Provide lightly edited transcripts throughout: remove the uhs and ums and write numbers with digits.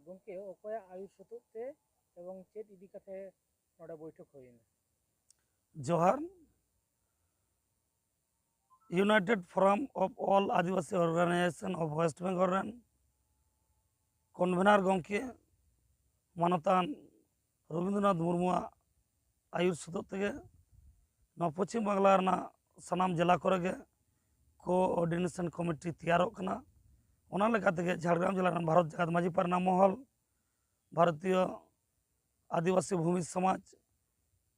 गंके अकोया आयुष सतुते एवं चेत इदी कथे नोडे बैठक होइना। जोहार united forum of all Adivasi organisation of west Bengal रन कन्वेनर गंके मानतान रवींद्रनाथ मुर्मू आयुष सतुते पश्चिम बांगला सानाम जिला कोरेगे कोऑर्डिनेशन कमिटी तैयारों कना झाड़ग्राम जिला भारत जगत माझी पारना महल भारतीय आदिवासी भूमि समाज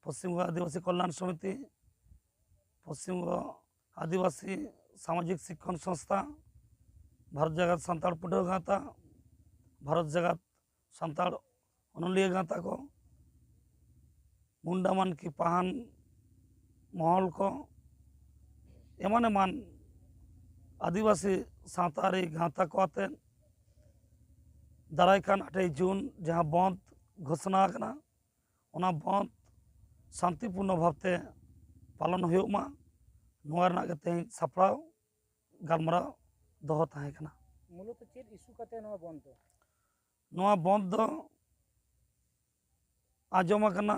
पश्चिम बंग आदिवासी कल्याण समिति पश्चिम बंग आदिवासी सामाजिक शिक्षण संस्था भारत जगत सान्ताड़ पढ़ुआ गाँता भारत जगत सान्ताड़ अनलिया गाँता को मुंडामान की पाहान महल को एमान एमान आदिवासी सावतारी गाँता को आते दारायकान 8 जून जहाँ बंद घोषणा करना ओना बंद शांतिपूर्ण भावते पालन होयोमा नोआ रना के तेज सापड़ाव गालमाराव दोहो ताहे कना। मूलत चेत इशू कते नोआ बंद दो नोआ बंद दो आजमा कना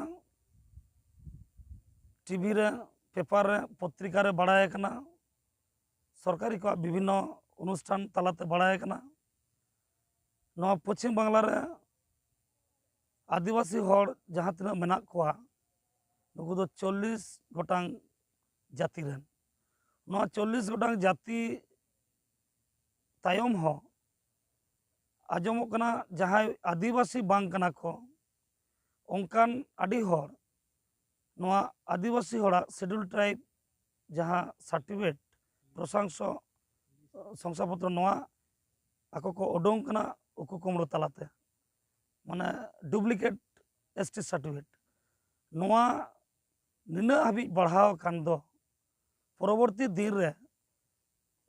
टीवी रे पेपर रे पत्रिका रे बड़ाय कना सरकारी को विभिन्न अनुष्ठान तलाते बड़ाय कना नोआ पश्चिम बांगला रे आदिवासी हर जहाँ तीना मेना कोआ नुकु दो 40 गोटांग जाति रेन नोआ 40 गोटांग जाति तायम हो आजमो कना जहाँ आदिवासी बांग कना को ओंकान आदि हर नोआ आदिवासी हरा शेड्यूल ट्राइब जहाँ सर्टिफिकेट प्रशंसा शंसापत्र नोआ आको को ओडोंग कना उकु कुमड़ो तलाते माने डुप्लीकेट एसटी सर्टिफिकेट नोआ निना हाबी बढ़ाव कान दो परवर्ती दिन रे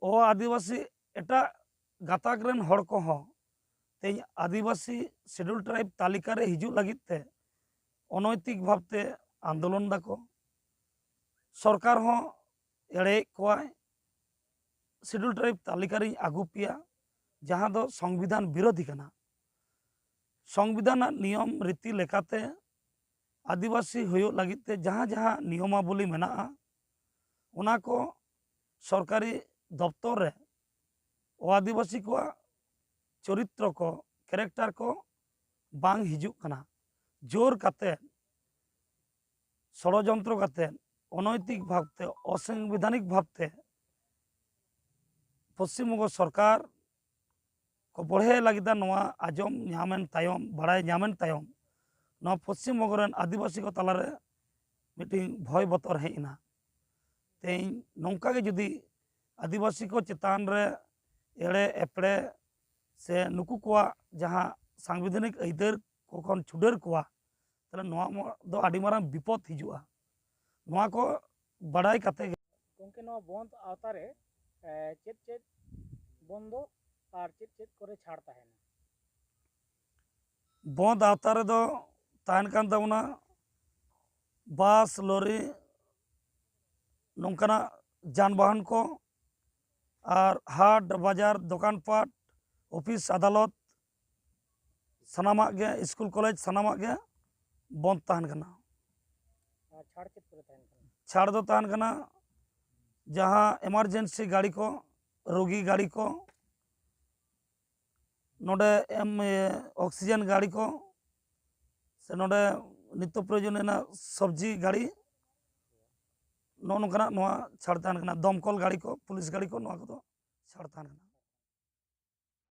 ओ आदिवासी एटा गाताक रेन हड़ को हो तेज आदिवासी शेड्यूल ट्राइब तालिका रे हिजु लगित ते अनैतिक भावते आंदोलन दाको सरकार हो एड़े कोआय शेड्यूल ट्राइब तालिका रे आगु पिया जहाँ दो संविधान विरोधी कना संविधान नियम रीति लेकाते आदिवासी हुयो लगिते जहाँ जहाँ नियमावली मेना उना को सरकारी दफ्तर रे ओ आदिवासी को चरित्र को कैरेक्टर को बांग हिजुक कना जोर काते षड़यंत्र काते अनैतिक भावते असंवैधानिक भावते पश्चिम बंग सरकार को बढ़े लगिदा नोआ आजम नामेन तायम बड़ाय नामेन तायम नोआ पश्चिम बंग रेन आदिवासी को तलारे मीटिंग भय बतर हेना तेज नौका के जुदी आदिवासी को चेतान रे एड़े एपड़े से नुकु को जहाँ सांविधानिक अइदार को खन छुडर को तले नोआ दो आदि मारांग विपद हिजुआ नोआ को बड़ाई काते गंके नोआ बंद आवतारे चेत चेत बंदो और चेत चेत करे छाड़ ताहेना बंद आवतारे दो ताहन कान ताबोना बस लॉरी नौकाना जानवाहन को और हाट बाजार दुकान पाट ऑफिस अदालत सनामा गे स्कूल कॉलेज सनामा गे बंद ताहन कना। छाड़ चेत करे ताहेन कना छाड़ दो ताहन कना जहाँ इमरजेंसी गाड़ी को रोगी गाड़ी को नोडे ऑक्सीजन गाड़ी को से नोडे नित्य प्रयोजन सब्जी गाड़ी नौकना छाड़ ताहन कना दमकल गाड़ी को पुलिस गाड़ी को छाड़ ताहन कना।